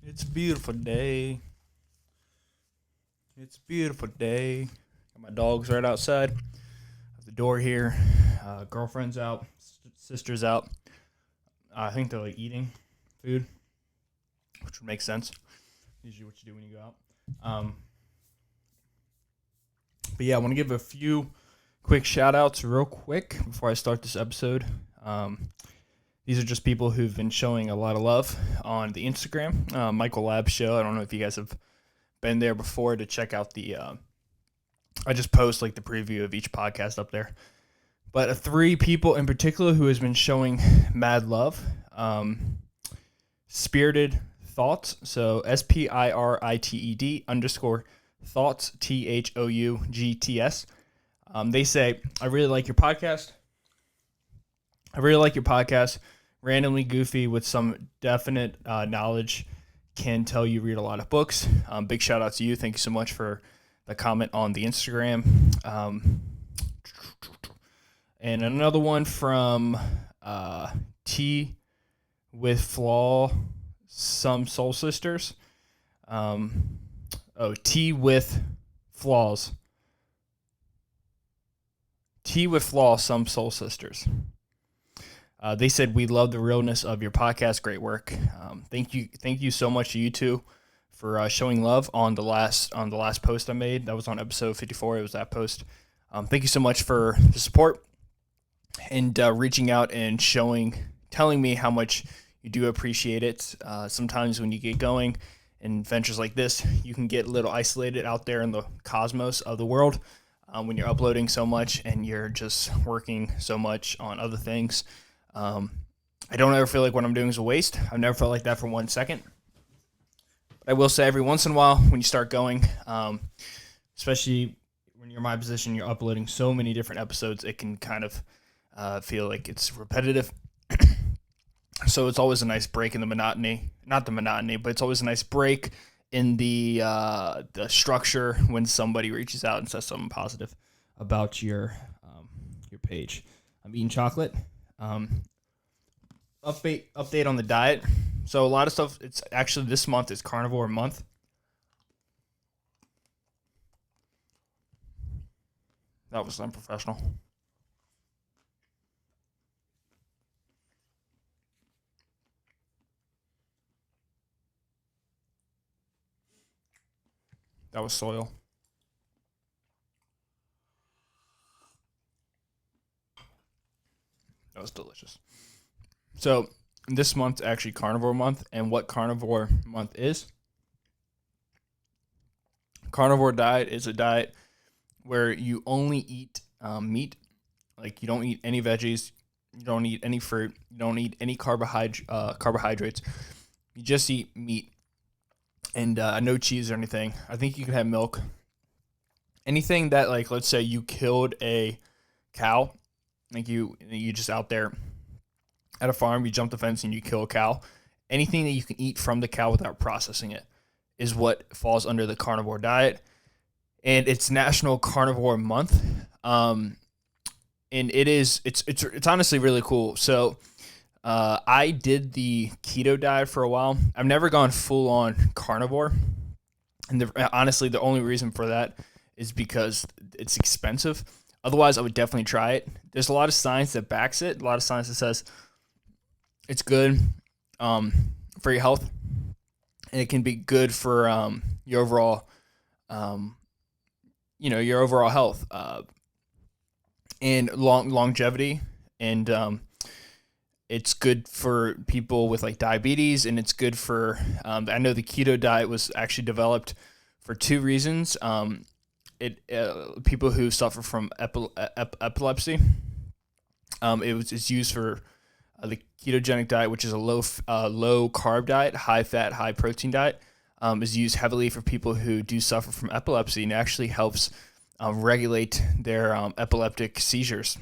It's a beautiful day. It's a beautiful day. Got my dogs right outside. Have the door here. Girlfriend's out. Sister's out. I think they're like eating food, which would make sense. Usually what you do when you go out. But yeah, I want to give a few quick shout outs real quick before I start this episode. These are just people who've been showing a lot of love on the Instagram. Michael Lab Show. I don't know if you guys have been there before to check out the I just post like the preview of each podcast up there. But three people in particular who has been showing mad love. Spirited Thoughts. So SPIRITED _thoughts THOUGTS. They say, I really like your podcast. Randomly goofy with some definite knowledge. Can tell you read a lot of books. Big shout out to you. Thank you so much for the comment on the Instagram. And another one from T with Flaw, some Soul Sisters. T with Flaws. T with Flaw, some Soul Sisters. They said, we love the realness of your podcast. Great work. Thank you so much to you two for showing love on the last post I made. That was on episode 54. It was that post. Thank you so much for the support and reaching out and telling me how much you do appreciate it. Sometimes when you get going in ventures like this, you can get a little isolated out there in the cosmos of the world when you're uploading so much and you're just working so much on other things. I don't ever feel like what I'm doing is a waste. I've never felt like that for 1 second. But I will say every once in a while when you start going, especially when you're in my position, you're uploading so many different episodes, it can kind of feel like it's repetitive. So it's always a nice break in the monotony. Not the monotony, but it's always a nice break in the structure when somebody reaches out and says something positive about your page. I'm eating chocolate. Update on the diet. So a lot of stuff, it's actually this month is carnivore month. That was unprofessional. That was soil. That was delicious. So this month's actually carnivore month, and what carnivore month is? Carnivore diet is a diet where you only eat meat. Like you don't eat any veggies, you don't eat any fruit, you don't eat any carbohydrates. You just eat meat and no cheese or anything. I think you can have milk. Anything that, like, let's say you killed a cow, like you just out there at a farm, you jump the fence and you kill a cow. Anything that you can eat from the cow without processing it is what falls under the carnivore diet. And it's National Carnivore Month. And it's honestly really cool. So I did the keto diet for a while. I've never gone full on carnivore. And honestly, the only reason for that is because it's expensive. Otherwise, I would definitely try it. There's a lot of science that backs it. A lot of science that says it's good for your health, and it can be good for your overall, your overall health and longevity, and it's good for people with like diabetes, and it's good for. I know the keto diet was actually developed for two reasons. People who suffer from epilepsy. It's used for the ketogenic diet, which is a low carb diet, high fat, high protein diet, is used heavily for people who do suffer from epilepsy, and actually helps regulate their epileptic seizures,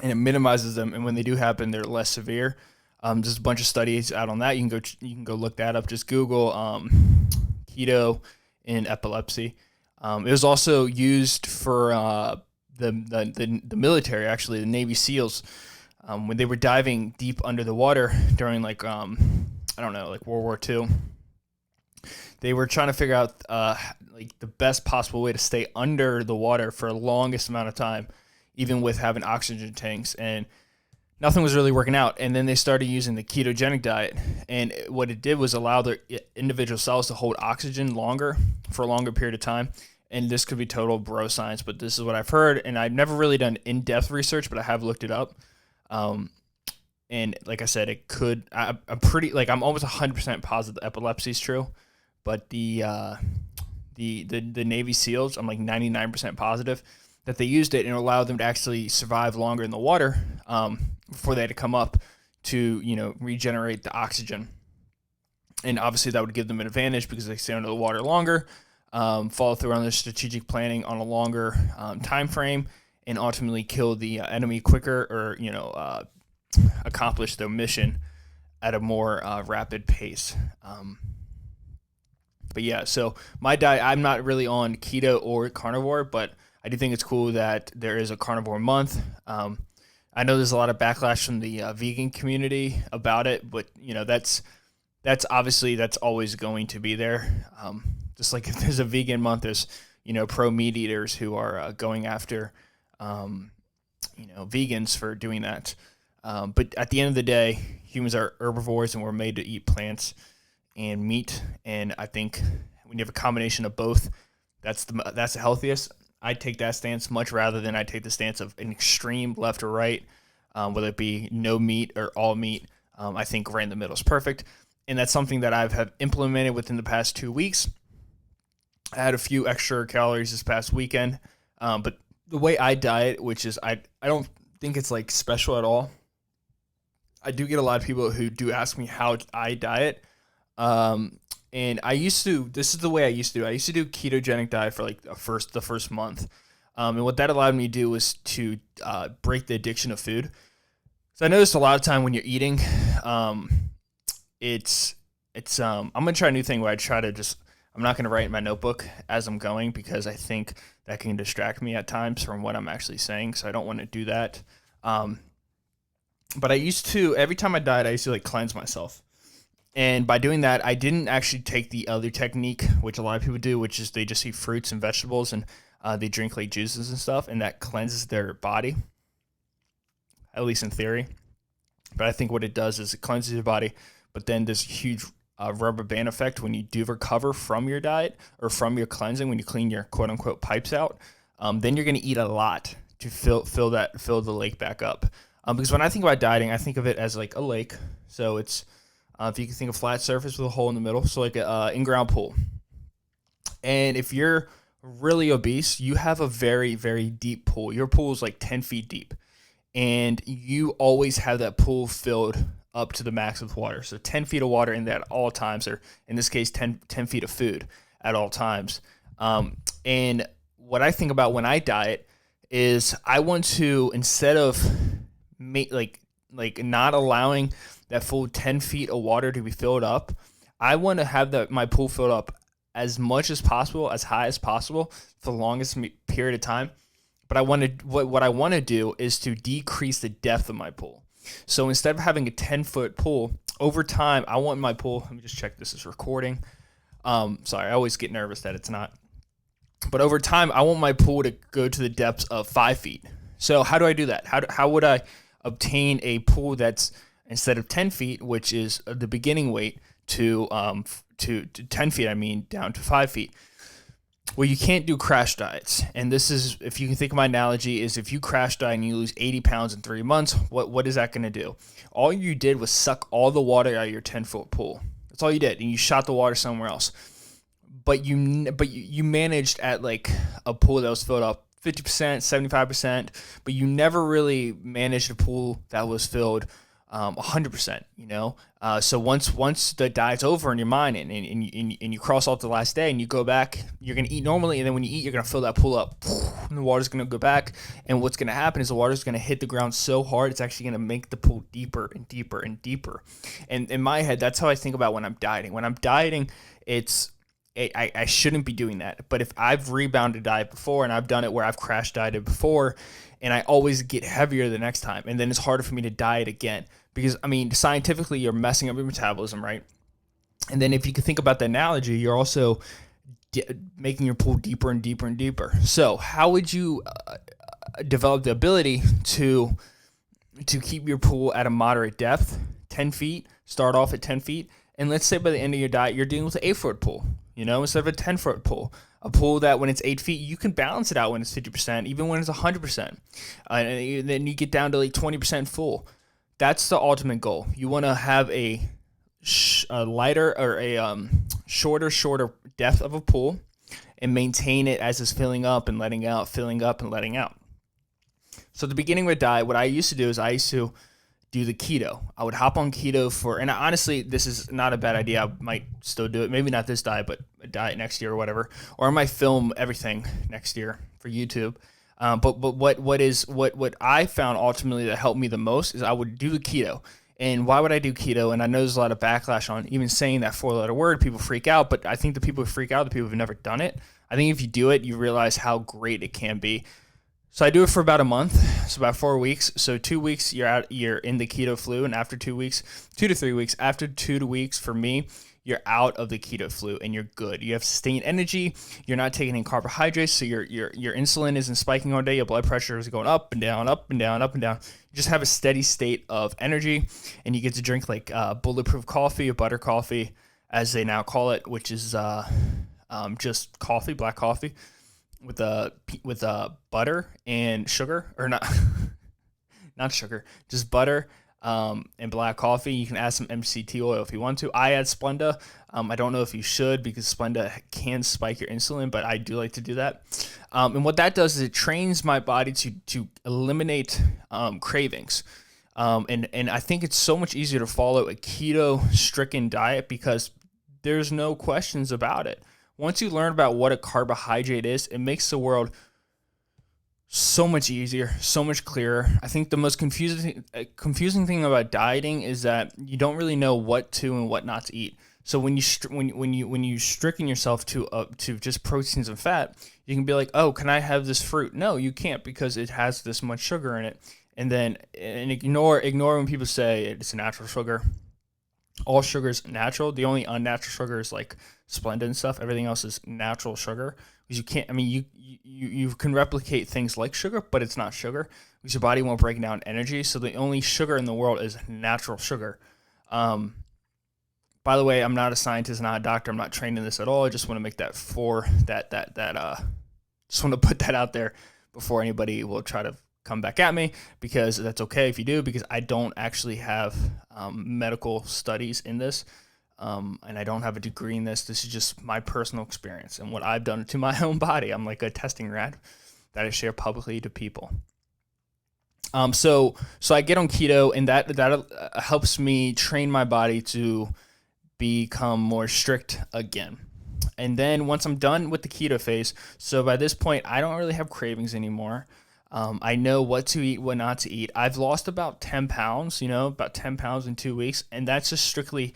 and it minimizes them. And when they do happen, they're less severe. There's a bunch of studies out on that. You can go look that up. Just Google keto in epilepsy. It was also used for the military, actually, the Navy SEALs, when they were diving deep under the water during like World War II. They were trying to figure out like the best possible way to stay under the water for the longest amount of time, even with having oxygen tanks, and nothing was really working out. And then they started using the ketogenic diet, and what it did was allow their individual cells to hold oxygen longer for a longer period of time. And this could be total bro science, but this is what I've heard, and I've never really done in-depth research, but I have looked it up. And like I said, it could. I'm almost 100% positive epilepsy is true, but the Navy SEALs, I'm like 99% positive that they used it and it allowed them to actually survive longer in the water before they had to come up to regenerate the oxygen. And obviously that would give them an advantage because they stay under the water longer, follow through on their strategic planning on a longer time frame, and ultimately kill the enemy quicker, or accomplish their mission at a more rapid pace. But yeah, so my diet, I'm not really on keto or carnivore, but I do think it's cool that there is a carnivore month. I know there's a lot of backlash from the vegan community about it, but that's obviously that's always going to be there. Just like if there's a vegan month, there's pro meat eaters who are going after vegans for doing that. But at the end of the day, humans are herbivores and we're made to eat plants and meat. And I think when you have a combination of both, that's the healthiest. I take that stance much rather than I take the stance of an extreme left or right, whether it be no meat or all meat. I think right in the middle is perfect. And that's something that have implemented within the past 2 weeks. I had a few extra calories this past weekend, but the way I diet, which is I don't think it's like special at all. I do get a lot of people who do ask me how I diet. And this is the way I used to do. I used to do ketogenic diet for like the first month. And what that allowed me to do was to break the addiction of food. So I noticed a lot of time when you're eating, I'm going to try a new thing where I'm not going to write in my notebook as I'm going because I think that can distract me at times from what I'm actually saying. So I don't want to do that. But every time I diet, I used to like cleanse myself. And by doing that, I didn't actually take the other technique, which a lot of people do, which is they just eat fruits and vegetables and they drink like juices and stuff, and that cleanses their body, at least in theory. But I think what it does is it cleanses your body, but then there's a huge rubber band effect when you do recover from your diet or from your cleansing, when you clean your quote unquote pipes out, then you're going to eat a lot to fill the lake back up. Because when I think about dieting, I think of it as like a lake. So it's, if you can think of flat surface with a hole in the middle, so like an in-ground pool. And if you're really obese, you have a very, very deep pool. Your pool is like 10 feet deep. And you always have that pool filled up to the max with water. So 10 feet of water in that at all times, or in this case, 10 feet of food at all times. And what I think about when I diet is I want to, instead of not allowing that full 10 feet of water to be filled up, I want to have my pool filled up as much as possible, as high as possible for the longest period of time. But what I want to do is to decrease the depth of my pool. So instead of having a 10-foot pool, over time, I want my pool, let me just check this is recording. Sorry, I always get nervous that it's not. But over time, I want my pool to go to the depths of 5 feet. So how do I do that? How would I obtain a pool that's, instead of 10 feet, which is the beginning weight, to 10 feet, down to 5 feet? Well, you can't do crash diets. And this is, if you can think of my analogy, is if you crash diet and you lose 80 pounds in 3 months, what is that going to do? All you did was suck all the water out of your 10-foot pool. That's all you did. And you shot the water somewhere else. But you managed at like a pool that was filled up 50%, 75%, but you never really managed a pool that was filled 100%, so once the diet's over in your mind and you cross off the last day and you go back, you're going to eat normally. And then when you eat, you're going to fill that pool up and the water's going to go back. And what's going to happen is the water's going to hit the ground so hard, it's actually going to make the pool deeper and deeper and deeper. And in my head, that's how I think about when I'm dieting. When I'm dieting, I shouldn't be doing that. But if I've rebounded diet before, and I've done it where I've crash dieted before, and I always get heavier the next time, and then it's harder for me to diet again. Because, scientifically, you're messing up your metabolism, right? And then if you can think about the analogy, you're also making your pool deeper and deeper and deeper. So how would you develop the ability to keep your pool at a moderate depth, 10 feet, start off at 10 feet. And let's say by the end of your diet, you're dealing with an 8-foot pool, instead of a 10-foot pool, a pool that when it's 8 feet, you can balance it out when it's 50%, even when it's 100%. And then you get down to like 20% full. That's the ultimate goal. You want to have a lighter or a shorter depth of a pool and maintain it as it's filling up and letting out, filling up and letting out. So at the beginning of a diet, what I used to do is I used to do the keto. I would hop on keto and honestly, this is not a bad idea. I might still do it. Maybe not this diet, but a diet next year or whatever. Or I might film everything next year for YouTube. But what I found ultimately that helped me the most is I would do the keto. And why would I do keto? And I know there's a lot of backlash on even saying that 4-letter word. People freak out, but I think the people who freak out are the people who've never done it. I think if you do it, you realize how great it can be. So I do it for about a month, so about 4 weeks. So 2 weeks you're in the keto flu, and after 2 weeks, 2 to 3 weeks, after 2 weeks for me, you're out of the keto flu and you're good. You have sustained energy. You're not taking in carbohydrates, so your insulin isn't spiking all day. Your blood pressure is going up and down, up and down, up and down. You just have a steady state of energy, and you get to drink like bulletproof coffee or butter coffee, as they now call it, which is just coffee, black coffee, with butter and sugar, or not sugar, just butter and black coffee. You can add some MCT oil if you want to. I add Splenda. I don't know if you should, because Splenda can spike your insulin, but I do like to do that. And what that does is it trains my body to eliminate cravings. And I think it's so much easier to follow a keto-stricken diet because there's no questions about it. Once you learn about what a carbohydrate is, it makes the world so much easier, so much clearer. I think the most confusing thing about dieting is that you don't really know what to and what not to eat. So when you stricken yourself to just proteins and fat, you can be like, oh, can I have this fruit? No, you can't, because it has this much sugar in it. And ignore when people say it's a natural sugar. All sugar is natural. The only unnatural sugar is like Splenda and stuff. Everything else is natural sugar. Because you can't, you can replicate things like sugar, but it's not sugar, because your body won't break down energy. So the only sugar in the world is natural sugar. By the way, I'm not a scientist, not a doctor. I'm not trained in this at all. I just want to make that just want to put that out there before anybody will try to come back at me, because that's okay if you do, because I don't actually have medical studies in this, and I don't have a degree in this. This is just my personal experience and what I've done to my own body. I'm like a testing rat that I share publicly to people. So I get on keto, and that helps me train my body to become more strict again. And then once I'm done with the keto phase, so by this point, I don't really have cravings anymore. I know what to eat, what not to eat. I've lost about 10 pounds, about 10 pounds in 2 weeks. And that's just strictly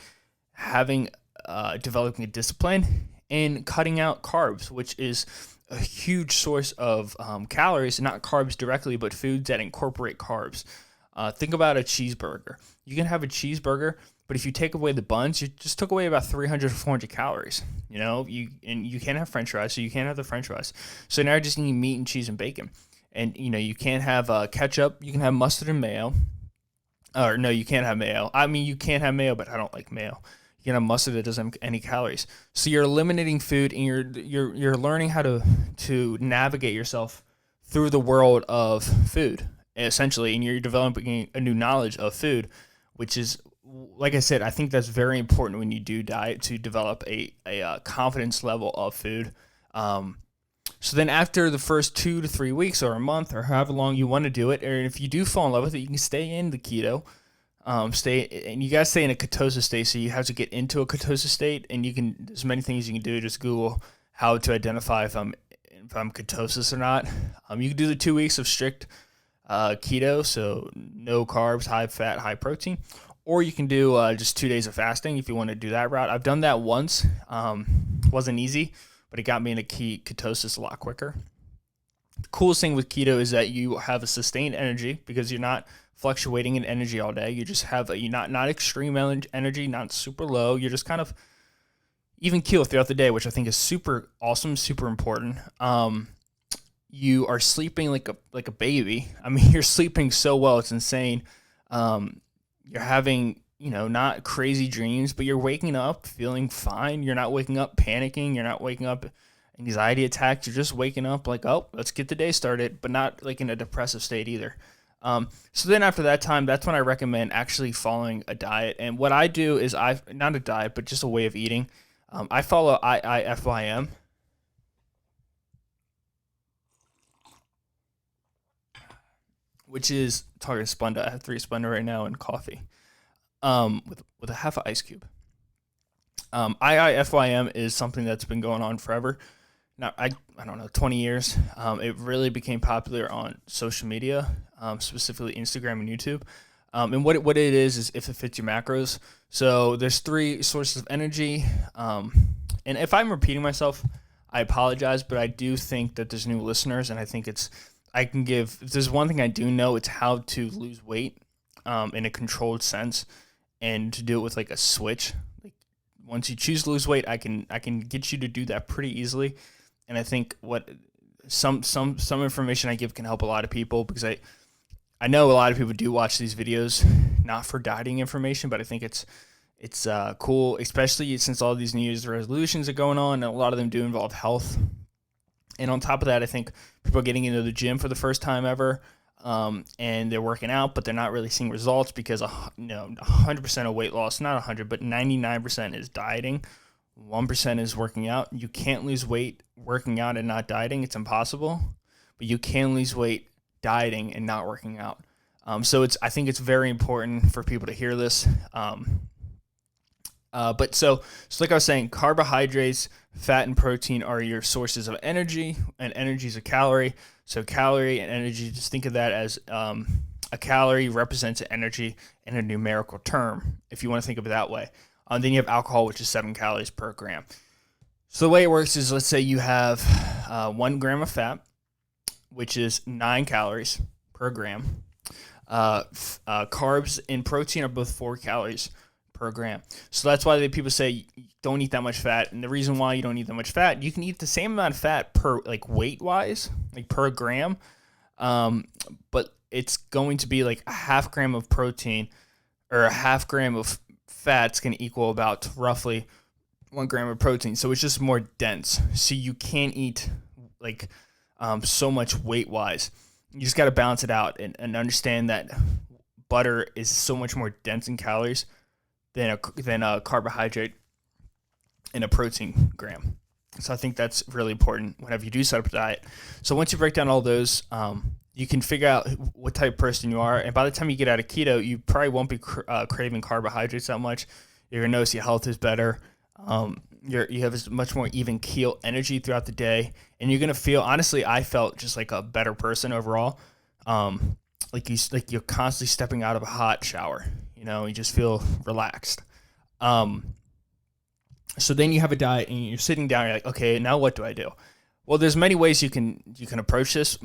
developing a discipline and cutting out carbs, which is a huge source of calories, not carbs directly, but foods that incorporate carbs. Think about a cheeseburger. You can have a cheeseburger, but if you take away the buns, you just took away about 300 to 400 calories. You can't have French fries, so you can't have the French fries. So now you're just eating meat and cheese and bacon. And, you can't have ketchup. You can have mustard and mayo. Or no, you can't have mayo. You can have mayo, but I don't like mayo. You can have mustard that doesn't have any calories. So you're eliminating food, and you're learning how to navigate yourself through the world of food, essentially. And you're developing a new knowledge of food, which is, like I said, I think that's very important when you do diet, to develop a confidence level of food. So then after the first 2 to 3 weeks or a month or however long you want to do it, or if you do fall in love with it, you can stay in the keto, and you got to stay in a ketosis state. So you have to get into a ketosis state, and there's many things you can do. Just Google how to identify if I'm ketosis or not. You can do the 2 weeks of strict keto, so no carbs, high fat, high protein, or you can do just 2 days of fasting if you want to do that route. I've done that once. Wasn't easy, but it got me into ketosis a lot quicker. The coolest thing with keto is that you have a sustained energy, because you're not fluctuating in energy all day. You just have you're not extreme energy, not super low. You're just kind of even keel throughout the day, which I think is super awesome, super important. You are sleeping like a baby. I mean, you're sleeping so well, it's insane. You're having, not crazy dreams, but you're waking up feeling fine. You're not waking up panicking. You're not waking up anxiety attacks. You're just waking up like, oh, let's get the day started, but not like in a depressive state either. So then after that time, that's when I recommend actually following a diet. And what I do is not a diet, but just a way of eating. I follow IIFYM, which is talking Splenda. I have 3 Splenda right now and coffee, with a half an ice cube. IIFYM is something that's been going on forever. Now, I don't know, 20 years. It really became popular on social media, specifically Instagram and YouTube. And what it is if it fits your macros. So there's 3 sources of energy. And if I'm repeating myself, I apologize, but I do think that there's new listeners, and I think if there's one thing I do know, it's how to lose weight in a controlled sense, and to do it with like a switch. Like, once you choose to lose weight, I can get you to do that pretty easily. And I think what some information I give can help a lot of people, because I know a lot of people do watch these videos not for dieting information, but I think it's cool, especially since all these New Year's resolutions are going on, and a lot of them do involve health. And on top of that, I think people are getting into the gym for the first time ever, and they're working out, but they're not really seeing results because 100% of weight loss, not 100, but 99% is dieting. 1% is working out. You can't lose weight working out and not dieting. It's impossible. But you can lose weight dieting and not working out. So I think it's very important for people to hear this. But so like I was saying, carbohydrates, fat, and protein are your sources of energy, and energy is a calorie. So calorie and energy, just think of that as a calorie represents energy in a numerical term, if you want to think of it that way. Then you have alcohol, which is 7 calories per gram. So the way it works is, let's say you have 1 gram of fat, which is 9 calories per gram. Carbs and protein are both 4 calories per gram. So that's why people say don't eat that much fat. And the reason why you don't eat that much fat, you can eat the same amount of fat per, like, weight wise, like per gram. But it's going to be like a half gram of protein or a half gram of fat's going to equal about roughly 1 gram of protein. So it's just more dense. So you can't eat like so much weight wise. You just got to balance it out and understand that butter is so much more dense in calories than a carbohydrate in a protein gram. So I think that's really important whenever you do set up a diet. So once you break down all those, you can figure out what type of person you are. And by the time you get out of keto, you probably won't be craving carbohydrates that much. You're going to notice your health is better. You have a much more even keel energy throughout the day. And you're going to feel, honestly, I felt just like a better person overall. Like you're constantly stepping out of a hot shower. You just feel relaxed. So then you have a diet and you're sitting down. You're like, okay, now what do I do? Well, there's many ways you can approach this.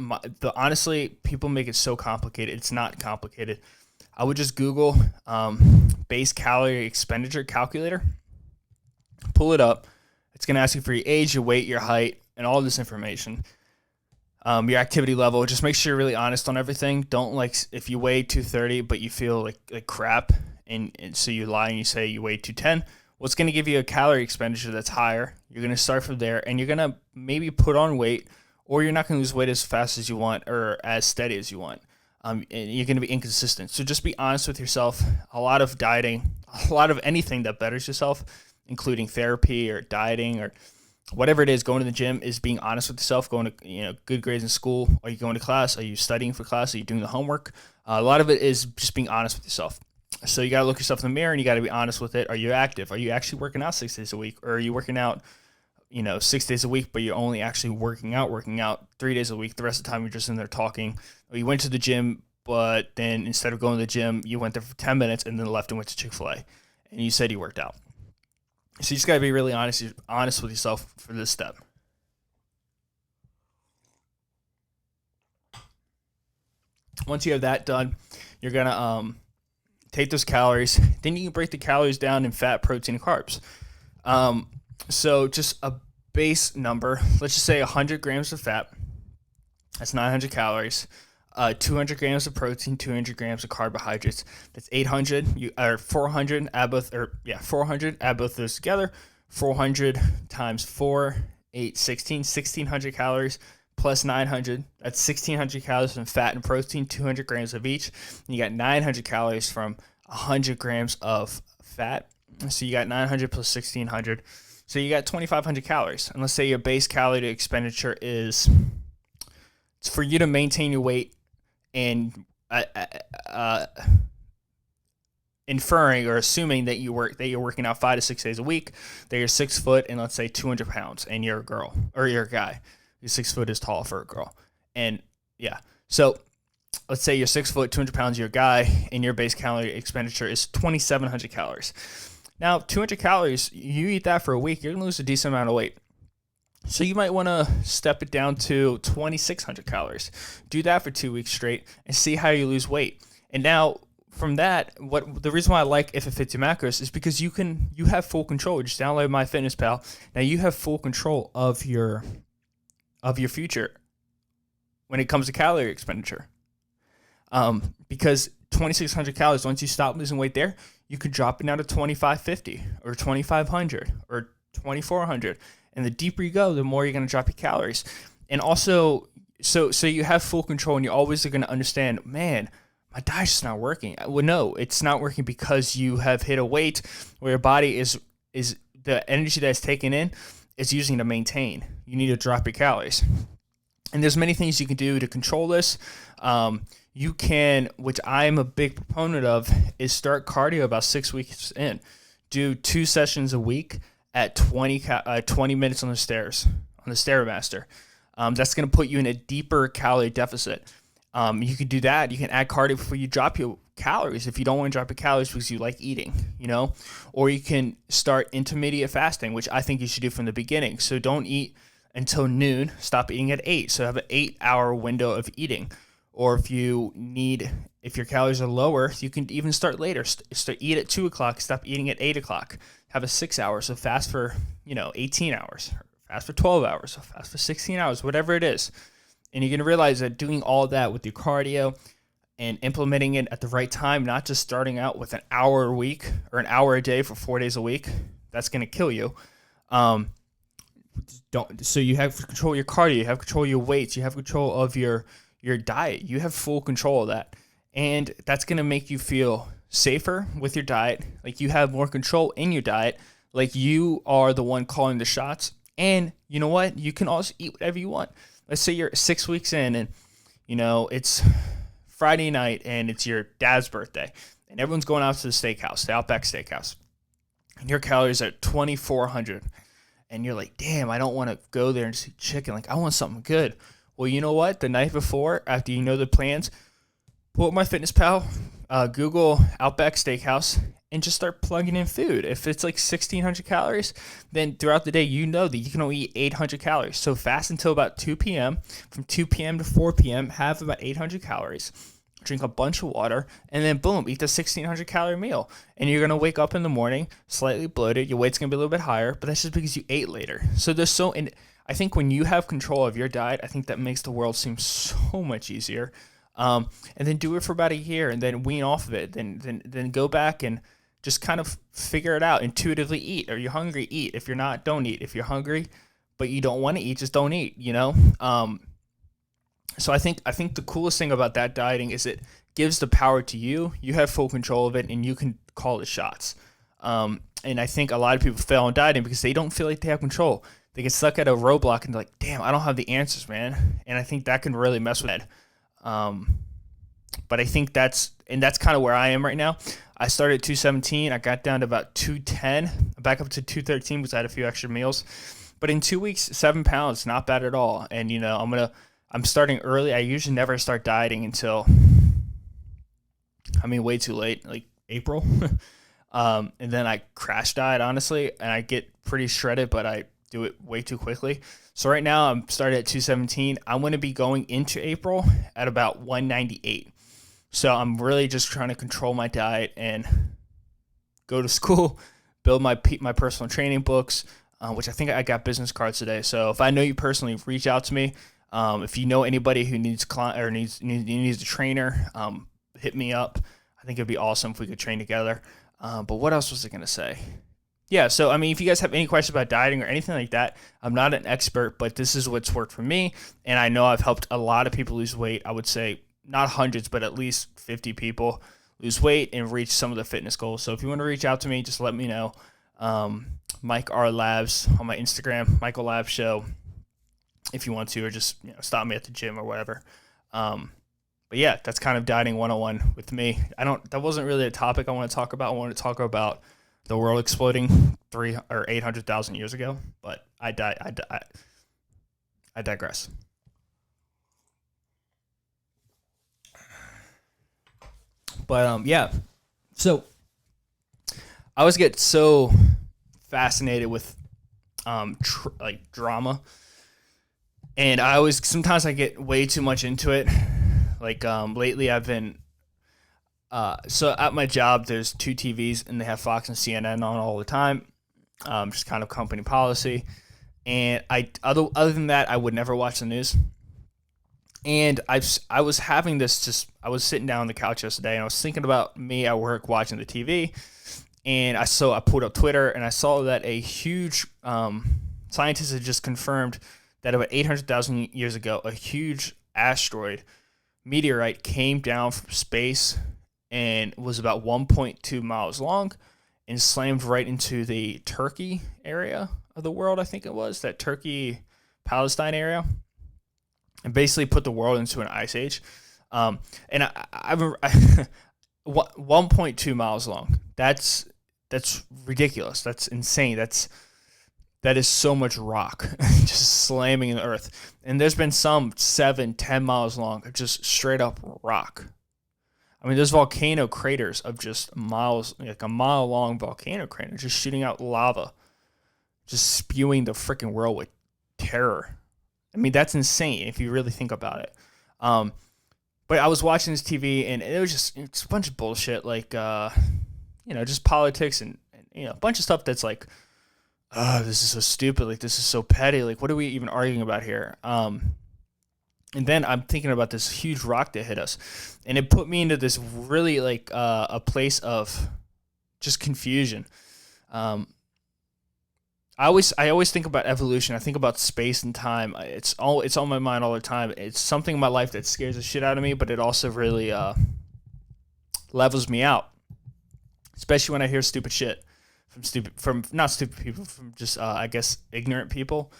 Honestly, people make it so complicated. It's not complicated. I would just Google base calorie expenditure calculator. Pull it up. It's going to ask you for your age, your weight, your height, and all this information. Your activity level. Just make sure you're really honest on everything. Don't, like, if you weigh 230 but you feel like crap, and so you lie and you say you weigh 210. Well, it's going to give you a calorie expenditure that's higher. You're going to start from there, and you're going to maybe put on weight, or you're not going to lose weight as fast as you want or as steady as you want. And you're going to be inconsistent. So just be honest with yourself. A lot of dieting, a lot of anything that betters yourself, including therapy or dieting or whatever it is, going to the gym, is being honest with yourself, going to good grades in school. Are you going to class? Are you studying for class? Are you doing the homework? A lot of it is just being honest with yourself. So you got to look yourself in the mirror and you got to be honest with it. Are you active? Are you actually working out 6 days a week? Or are you working out, 6 days a week, but you're only actually working out 3 days a week? The rest of the time you're just in there talking. Or you went to the gym, but then instead of going to the gym, you went there for 10 minutes and then left and went to Chick-fil-A. And you said you worked out. So you just got to be really honest with yourself for this step. Once you have that done, you're going to take those calories. Then you can break the calories down in fat, protein, and carbs. So just a base number, let's just say 100 grams of fat. That's 900 calories. 200 grams of protein, 200 grams of carbohydrates. That's 800. Or 400. Add both, 400. Add both those together. 400 times 4, 8, 16. 1600 calories plus 900. That's 1600 calories from fat and protein, 200 grams of each. And you got 900 calories from 100 grams of fat. So you got 900 plus 1600. So you got 2500 calories. And let's say your base calorie expenditure is, it's for you to maintain your weight, and inferring or assuming that you're working out 5 to 6 days a week, that you're 6 foot and let's say 200 pounds, and you're a girl or you're a guy. You're 6 foot is tall for a girl, and yeah. So let's say you're 6 foot, 200 pounds, you're a guy, and your base calorie expenditure is 2,700 calories. Now, 200 calories, you eat that for a week, you're gonna lose a decent amount of weight. So you might want to step it down to 2,600 calories. Do that for 2 weeks straight and see how you lose weight. And now from that, the reason why I like If It Fits Your Macos is because you have full control. Just download MyFitnessPal. Now you have full control of your future when it comes to calorie expenditure. Because 2,600 calories, once you stop losing weight there, you could drop it down to 2,550 or 2,500 or 2,400. And the deeper you go, the more you're going to drop your calories. And also, so you have full control, and you're always going to understand, man, my diet's just not working. Well, no, it's not working because you have hit a weight where your body is the energy that's taken in is using to maintain. You need to drop your calories. And there's many things you can do to control this. You can, which I'm a big proponent of, is start cardio about 6 weeks in. Do 2 sessions a week at 20 minutes on the stairs, on the Stairmaster. That's going to put you in a deeper calorie deficit. You can do that. You can add cardio before you drop your calories if you don't want to drop your calories because you like eating, Or you can start intermediate fasting, which I think you should do from the beginning. So don't eat until noon. Stop eating at 8. So have an 8-hour window of eating. Or if your calories are lower, you can even start later. Eat at 2 o'clock. Stop eating at 8 o'clock. Have a 6 hours. So fast for 18 hours. Fast for 12 hours. So fast for 16 hours. Whatever it is. And you're going to realize that doing all that with your cardio and implementing it at the right time, not just starting out with an hour a week or an hour a day for 4 days a week, that's going to kill you. So you have control of your cardio, you have control of your weights, you have control of your diet. You have full control of that. And that's going to make you feel safer with your diet. Like you have more control in your diet. Like you are the one calling the shots. And you know what? You can also eat whatever you want. Let's say you're 6 weeks in and, it's Friday night and it's your dad's birthday. And everyone's going out to the steakhouse, the Outback Steakhouse. And your calories are 2,400. And you're like, damn, I don't want to go there and see chicken. Like, I want something good. Well, you know what? The night before, after you know the plans, pull up MyFitnessPal, Google Outback Steakhouse, and just start plugging in food. If it's like 1,600 calories, then throughout the day, you know that you can only eat 800 calories. So fast until about 2 p.m. From 2 p.m. to 4 p.m., have about 800 calories. Drink a bunch of water, and then boom, eat the 1,600 calorie meal. And you're going to wake up in the morning slightly bloated. Your weight's going to be a little bit higher, but that's just because you ate later. So and I think when you have control of your diet, I think that makes the world seem so much easier. And then do it for about a year and then wean off of it. Then go back and just kind of figure it out. Intuitively eat. Are you hungry? Eat. If you're not, don't eat. If you're hungry, but you don't want to eat, just don't eat, So I think the coolest thing about that dieting is it gives the power to you. You have full control of it, and you can call the shots. And I think a lot of people fail in dieting because they don't feel like they have control. They get stuck at a roadblock and they're like, damn, I don't have the answers, man. And I think that can really mess with it. But I think that's kind of where I am right now. I started at 217. I got down to about 210. Back up to 213 because I had a few extra meals. But in 2 weeks, 7 pounds, not bad at all. And, I'm starting early. I usually never start dieting until, way too late, like April. And then I crash diet, honestly, and I get pretty shredded, but I do it way too quickly. So right now I'm started at 217. I'm going to be going into April at about 198. So I'm really just trying to control my diet and go to school, build my personal training books, which I think I got business cards today. So if I know you personally, reach out to me. If you know anybody who needs needs a trainer, hit me up. I think it'd be awesome if we could train together. But what else was I gonna say? Yeah, so I mean, if you guys have any questions about dieting or anything like that, I'm not an expert, but this is what's worked for me, and I know I've helped a lot of people lose weight. I would say not hundreds, but at least 50 people lose weight and reach some of the fitness goals. So if you want to reach out to me, just let me know. Mike R Labs on my Instagram, Michael Labs Show, if you want to, or just stop me at the gym or whatever. But yeah, that's kind of dieting 101 with me. That wasn't really a topic I want to talk about. I wanted to talk about the world exploding 300 or 800,000 years ago, but I digress. But yeah, so I always get so fascinated with like drama, and sometimes I get way too much into it. Like lately, I've been so at my job, there's 2 TVs, and they have Fox and CNN on all the time. Just kind of company policy. And other than that, I would never watch the news. And I was having this I was sitting down on the couch yesterday, and I was thinking about me at work watching the TV. And I pulled up Twitter, and I saw that a huge scientist had just confirmed that about 800,000 years ago, a huge asteroid, meteorite, came down from space and was about 1.2 miles long and slammed right into the Turkey area of the world. I think it was that Turkey-Palestine area, and basically put the world into an ice age. And I 1.2 miles long. That's ridiculous. That's insane. That is so much rock just slamming in the earth. And there's been some 7-10 miles long of just straight up rock. I mean, there's volcano craters of just miles, like a mile long volcano crater, just shooting out lava, just spewing the freaking world with terror. I mean, that's insane if you really think about it. But I was watching this TV, and it's a bunch of bullshit, like, just politics and a bunch of stuff that's like, oh, this is so stupid. Like, this is so petty. Like, what are we even arguing about here? And then I'm thinking about this huge rock that hit us, and it put me into this really like a place of just confusion. I always think about evolution. I think about space and time. It's on my mind all the time. It's something in my life that scares the shit out of me, but it also really levels me out, especially when I hear stupid shit from not stupid people, from just I guess ignorant people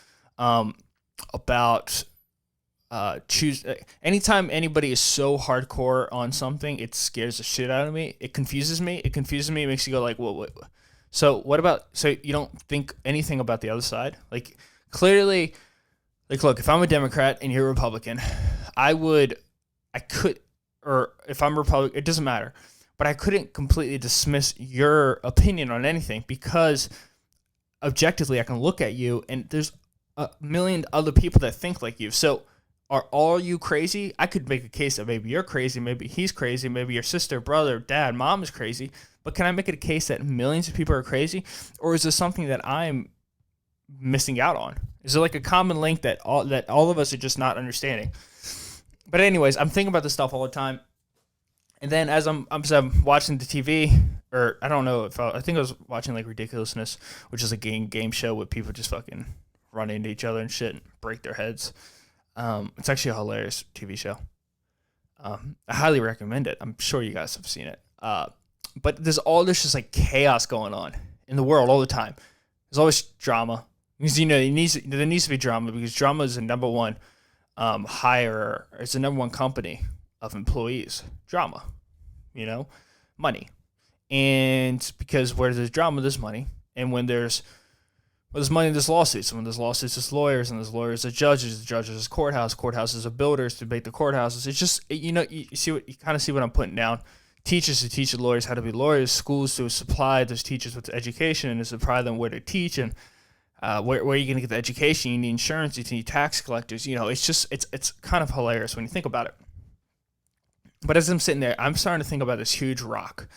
about. Anytime anybody is so hardcore on something, it scares the shit out of me. It confuses me. It makes you go like, what? So what about? So you don't think anything about the other side? Like clearly, like look, if I'm a Democrat and you're a Republican, or if I'm Republican, it doesn't matter. But I couldn't completely dismiss your opinion on anything because objectively, I can look at you and there's a million other people that think like you. So. Are all you crazy? I could make a case that maybe you're crazy, maybe he's crazy, maybe your sister, brother, dad, mom is crazy. But can I make it a case that millions of people are crazy? Or is this something that I'm missing out on? Is there like a common link that all of us are just not understanding? But anyways, I'm thinking about this stuff all the time. And then as I'm watching the TV, or I don't know I think I was watching like Ridiculousness, which is a game show where people just fucking run into each other and shit and break their heads. It's actually a hilarious TV show. I highly recommend it. I'm sure you guys have seen it. But there's all this just like chaos going on in the world all the time. There's always drama. Because there needs to be drama because drama is the number one it's the number one company of employees. Drama. Money. And because where there's drama, there's money. And when there's money, there's lawsuits. And when there's lawsuits, there's lawyers. And there's lawyers, there's judges. The judges is courthouses are builders to debate the courthouses. It's just, you kind of see what I'm putting down. Teachers to teach the lawyers how to be lawyers. Schools to supply those teachers with education and to supply them where to teach. And where are you going to get the education? You need insurance. You need tax collectors. It's kind of hilarious when you think about it. But as I'm sitting there, I'm starting to think about this huge rock.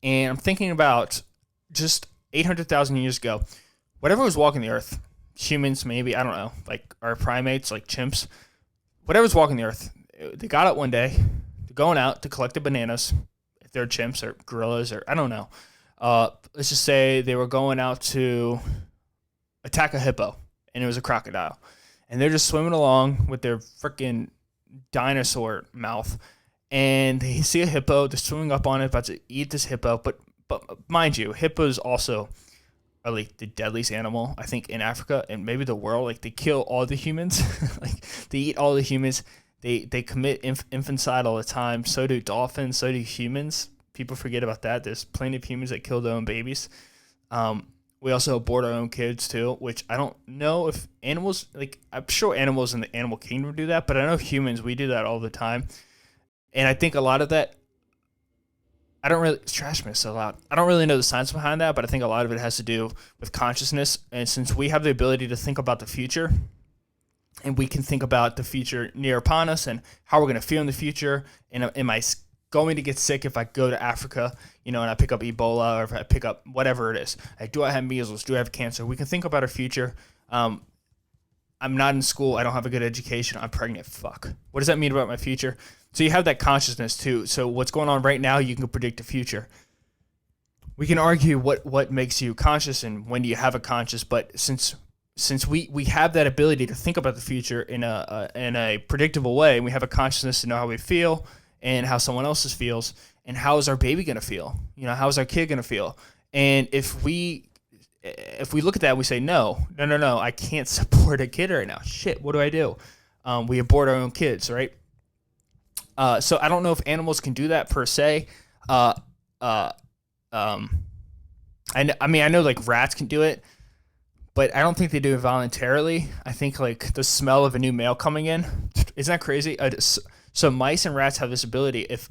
And I'm thinking about just 800,000 years ago, whatever was walking the earth, humans maybe, I don't know, like our primates, like chimps, whatever's walking the earth, they got up one day, they're going out to collect the bananas, if they're chimps or gorillas or I don't know. Let's just say they were going out to attack a hippo, and it was a crocodile. And they're just swimming along with their freaking dinosaur mouth, and they see a hippo, they're swimming up on it, about to eat this hippo, but mind you, hippos also are like the deadliest animal, I think, in Africa and maybe the world. Like, they kill all the humans. Like, they eat all the humans. They commit infanticide all the time. So do dolphins. So do humans. People forget about that. There's plenty of humans that kill their own babies. We also abort our own kids too, which I don't know if animals, like, I'm sure animals in the animal kingdom do that, but I know humans, we do that all the time. And I think a lot of that, trash me so loud. I don't really know the science behind that, but I think a lot of it has to do with consciousness. And since we have the ability to think about the future, and we can think about the future near upon us and how we're going to feel in the future, and am I going to get sick if I go to Africa, and I pick up Ebola, or if I pick up whatever it is. Like, do I have measles? Do I have cancer? We can think about our future. I'm not in school. I don't have a good education. I'm pregnant. Fuck. What does that mean about my future? So you have that consciousness too. So what's going on right now, you can predict the future. We can argue what makes you conscious and when do you have a conscious, but since we have that ability to think about the future in a predictable way, and we have a consciousness to know how we feel and how someone else's feels, and how is our baby going to feel? How is our kid going to feel? And if we look at that, we say, no, I can't support a kid right now. Shit, what do? We abort our own kids, right? So I don't know if animals can do that per se. I know like rats can do it, but I don't think they do it voluntarily. I think like the smell of a new male coming in, isn't that crazy? So mice and rats have this ability. If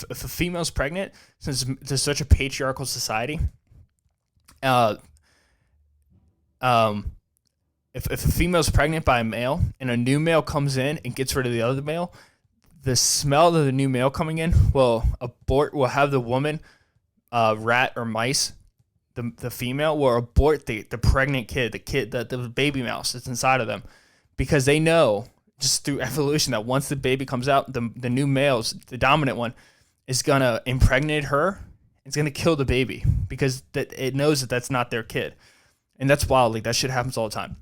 a female's pregnant, since there's such a patriarchal society, if a female's pregnant by a male and a new male comes in and gets rid of the other male, the smell of the new male coming in will have the woman, rat or mice, the female will abort the pregnant kid, the baby mouse that's inside of them, because they know just through evolution that once the baby comes out, the new male's, the dominant one, is gonna impregnate her. It's gonna kill the baby because it knows that that's not their kid, and that's wild. Like, that shit happens all the time.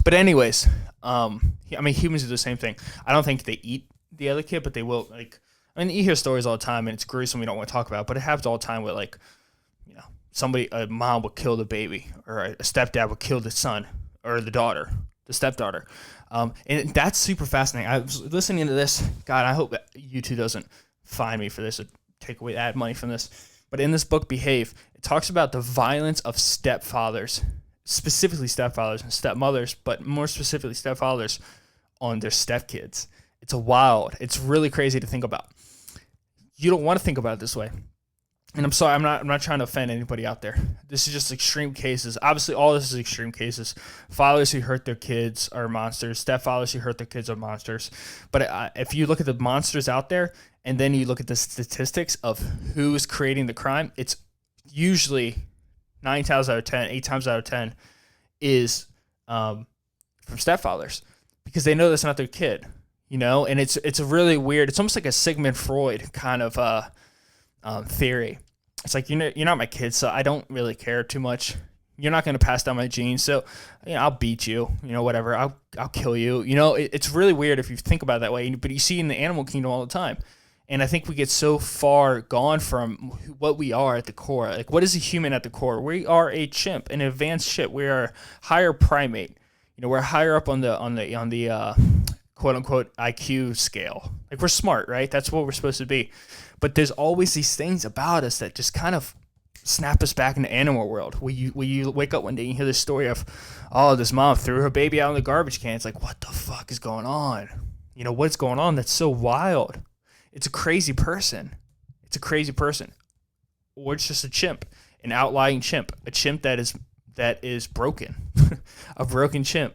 But anyways, humans do the same thing. I don't think they eat the other kid, but they will. Like, you hear stories all the time, and it's gruesome. We don't want to talk about it, but it happens all the time where, like, a mom would kill the baby, or a stepdad would kill the son or the daughter, the stepdaughter. And that's super fascinating. I was listening to this. God, I hope YouTube doesn't fine me for this or take away ad money from this. But in this book, Behave, it talks about the violence of stepfathers, specifically stepfathers and stepmothers, but more specifically stepfathers on their stepkids. It's really crazy to think about. You don't want to think about it this way. And I'm sorry, I'm not trying to offend anybody out there. This is just extreme cases. Obviously, all this is extreme cases. Fathers who hurt their kids are monsters. Stepfathers who hurt their kids are monsters. But if you look at the monsters out there, and then you look at the statistics of who's creating the crime, it's usually 9 times out of 10, 8 times out of 10 is from stepfathers, because they know that's not their kid, And it's a really weird. It's almost like a Sigmund Freud kind of theory. It's like, you're not my kid, so I don't really care too much. You're not going to pass down my genes, so I'll beat you, whatever. I'll kill you. It's really weird if you think about it that way. But you see in the animal kingdom all the time, and I think we get so far gone from what we are at the core. Like, what is a human at the core? We are a chimp, an advanced chimp. We are a higher primate. We're higher up on the quote unquote IQ scale. Like, we're smart, right? That's what we're supposed to be. But there's always these things about us that just kind of snap us back in the animal world. Where you wake up one day and you hear this story of, this mom threw her baby out in the garbage can. It's like, what the fuck is going on? What's going on? That's so wild. It's a crazy person. Or it's just a chimp, an outlying chimp, a chimp that is broken, a broken chimp.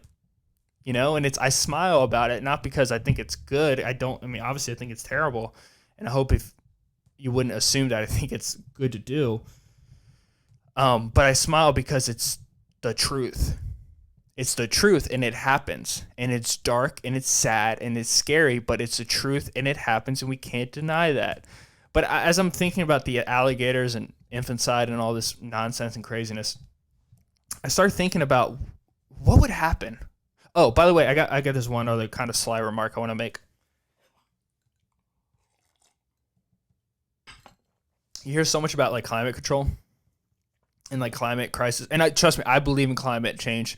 And I smile about it, not because I think it's good. Obviously I think it's terrible. And I hope if you wouldn't assume that I think it's good to do. But I smile because it's the truth. It's the truth, and it happens, and it's dark, and it's sad, and it's scary, but it's the truth, and it happens, and we can't deny that. But as I'm thinking about the alligators and infanticide and all this nonsense and craziness, I started thinking about what would happen. Oh, by the way, I got this one other kind of sly remark I want to make. You hear so much about like climate control and like climate crisis, and trust me, I believe in climate change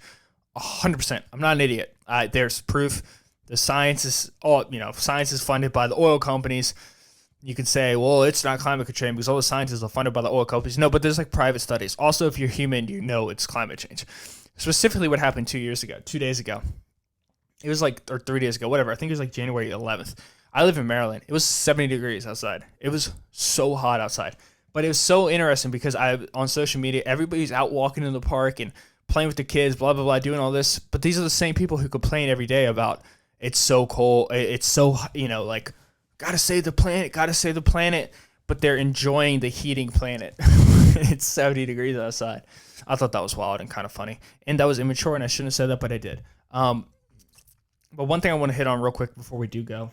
100%. I'm not an idiot. There's proof. The science is science is funded by the oil companies. You could say, well, it's not climate change because all the scientists are funded by the oil companies. No, but there's like private studies. Also, if you're human, you know it's climate change. Specifically, what happened 2 days ago. It was like, or 3 days ago, whatever. I think it was like January 11th. I live in Maryland. It was 70 degrees outside. It was so hot outside. But it was so interesting because on social media, everybody's out walking in the park and playing with the kids, blah, blah, blah, doing all this. But these are the same people who complain every day about it's so cold. It's so, like, gotta save the planet. But they're enjoying the heating planet. It's 70 degrees outside. I thought that was wild and kind of funny. And that was immature, and I shouldn't have said that, but I did. But one thing I want to hit on real quick before we do go.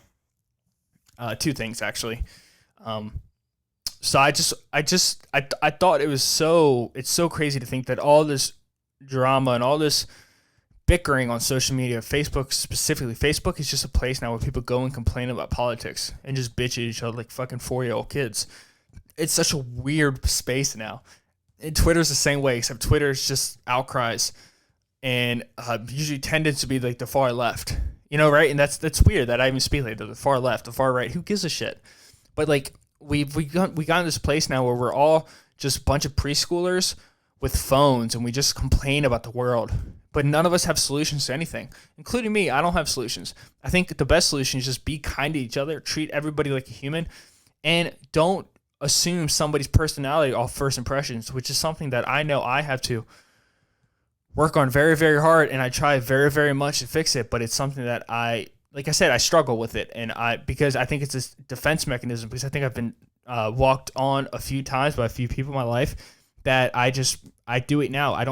Two things, actually. So I thought it's so crazy to think that all this drama and all this bickering on social media, Facebook specifically, Facebook is just a place now where people go and complain about politics and just bitch at each other like fucking 4-year-old kids. It's such a weird space now. And Twitter's the same way, except Twitter's just outcries and usually tended to be like the far left, right? And that's weird that I even speak like the far left, the far right. Who gives a shit? But like we got in this place now where we're all just a bunch of preschoolers with phones, and we just complain about the world. But none of us have solutions to anything, including me. I don't have solutions. I think the best solution is just be kind to each other, treat everybody like a human, and don't assume somebody's personality off first impressions, which is something that I know I have to work on very, very hard, and I try very, very much to fix it, but it's something that like I said, I struggle with it, and because I think it's a defense mechanism, because I think I've been walked on a few times by a few people in my life that I do it now. I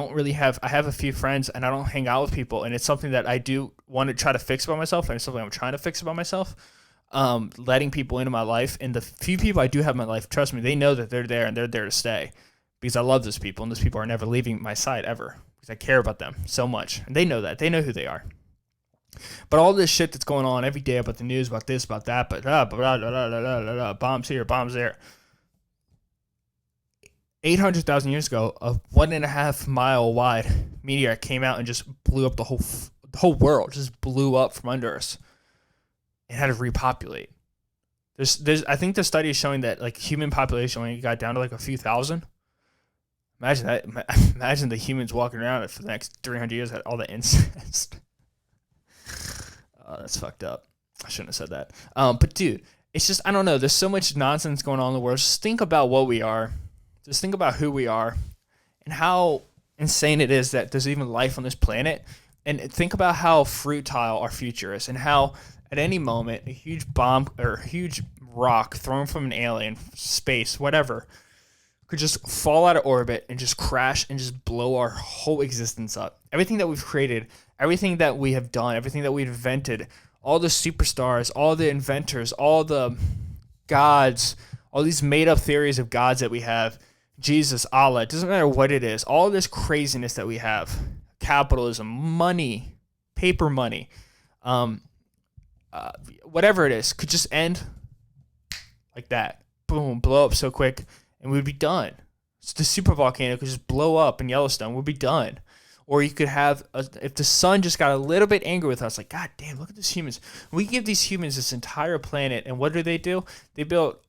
have a few friends, and I don't hang out with people, and it's something that I do want to try to fix about myself, and it's something I'm trying to fix about myself. Letting people into my life, and the few people I do have in my life, trust me, they know that they're there and they're there to stay because I love those people, and those people are never leaving my side ever because I care about them so much, and they know that. They know who they are. But all this shit that's going on every day about the news, about this, about that, but bombs here, bombs there. 800,000 years ago, a 1.5 mile wide meteorite came out and just blew up the whole world. Just blew up from under us. It had to repopulate. I think the study is showing that like human population only got down to like a few thousand. Imagine that. Imagine the humans walking around for the next 300 years had all the incest. That's fucked up. I shouldn't have said that. But dude, it's just, I don't know. There's so much nonsense going on in the world. Just think about what we are. Just think about who we are and how insane it is that there's even life on this planet. And think about how futile our future is, and how at any moment a huge bomb or a huge rock thrown from an alien, space, whatever, could just fall out of orbit and just crash and just blow our whole existence up. Everything that we've created, everything that we have done, everything that we've invented, all the superstars, all the inventors, all the gods, all these made-up theories of gods that we have, Jesus, Allah, it doesn't matter what it is, all this craziness that we have, capitalism, money, paper money, whatever it is, could just end like that. Boom, blow up so quick, and we'd be done. So the super volcano could just blow up in Yellowstone, we'd be done. Or you could have, if the sun just got a little bit angry with us, like, God damn, look at these humans. We give these humans this entire planet, and what do? They built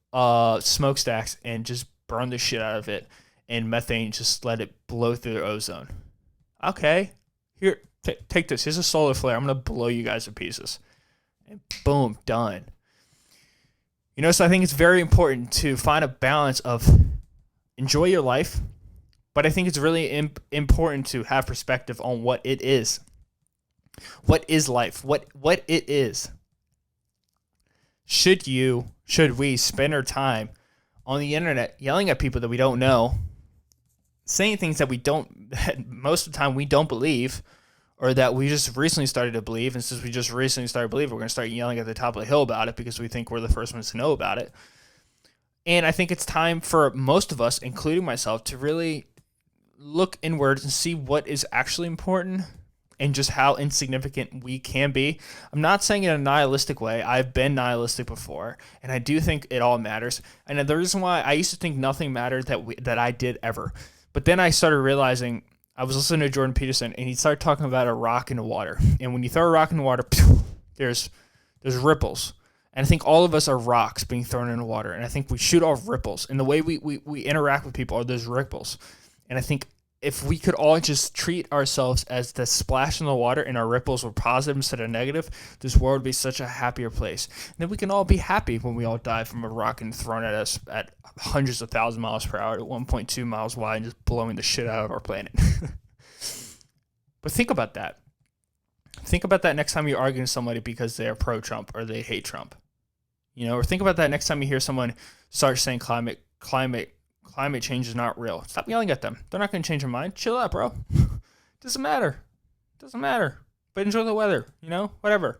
smokestacks and just burn the shit out of it, and methane, just let it blow through the ozone. Okay, here, take this. Here's a solar flare. I'm going to blow you guys to pieces. And boom, done. So I think it's very important to find a balance of enjoy your life, but I think it's really important to have perspective on what it is. What is life? What it is. Should we spend our time on the internet yelling at people that we don't know saying things that most of the time we don't believe, or that we just recently started to believe. And since we just recently started to believe, we're going to start yelling at the top of the hill about it because we think we're the first ones to know about it. And I think it's time for most of us, including myself, to really look inward and see what is actually important and just how insignificant we can be. I'm not saying it in a nihilistic way. I've been nihilistic before, and I do think it all matters. And the reason why I used to think nothing mattered that I did ever. But then I started realizing, I was listening to Jordan Peterson, and he started talking about a rock in the water. And when you throw a rock in the water, there's ripples. And I think all of us are rocks being thrown in the water. And I think we shoot off ripples. And the way we interact with people are those ripples. And I think if we could all just treat ourselves as the splash in the water and our ripples were positive instead of negative, this world would be such a happier place. And then we can all be happy when we all die from a rock and thrown at us at hundreds of thousands of miles per hour at 1.2 miles wide and just blowing the shit out of our planet. But think about that. Think about that next time you're arguing with somebody because they're pro-Trump or they hate Trump. Or think about that next time you hear someone start saying climate change is not real. Stop yelling at them. They're not going to change their mind. Chill out, bro. Doesn't matter. But enjoy the weather, whatever.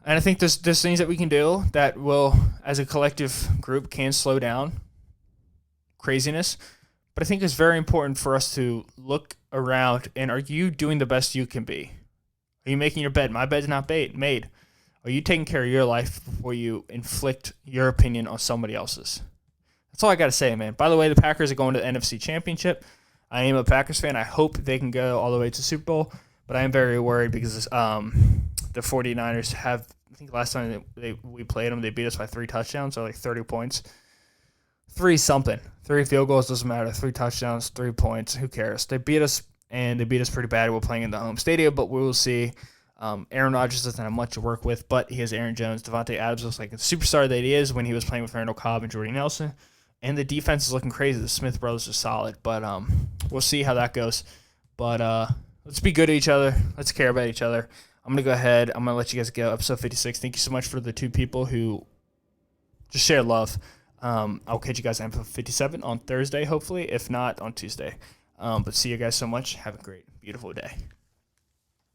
And I think there's things that we can do that will, as a collective group, can slow down craziness. But I think it's very important for us to look around and, are you doing the best you can be? Are you making your bed? My bed's not made. Are you taking care of your life before you inflict your opinion on somebody else's? That's all I got to say, man. By the way, the Packers are going to the NFC Championship. I am a Packers fan. I hope they can go all the way to Super Bowl, but I am very worried because the 49ers have, I think last time we played them, they beat us by 3 touchdowns, or like 30 points. 3 field goals, doesn't matter. 3 touchdowns, 3 points, who cares? They beat us, and they beat us pretty bad. We're playing in the home stadium, but we will see. Aaron Rodgers doesn't have much to work with, but he has Aaron Jones. Devontae Adams looks like a superstar that he is when he was playing with Randall Cobb and Jordy Nelson. And the defense is looking crazy. The Smith brothers are solid, but we'll see how that goes. But let's be good to each other. Let's care about each other. I'm going to go ahead. I'm going to let you guys go. Episode 56. Thank you so much for the 2 people who just share love. I'll catch you guys on episode 57 on Thursday, hopefully. If not, on Tuesday. But see you guys so much. Have a great, beautiful day.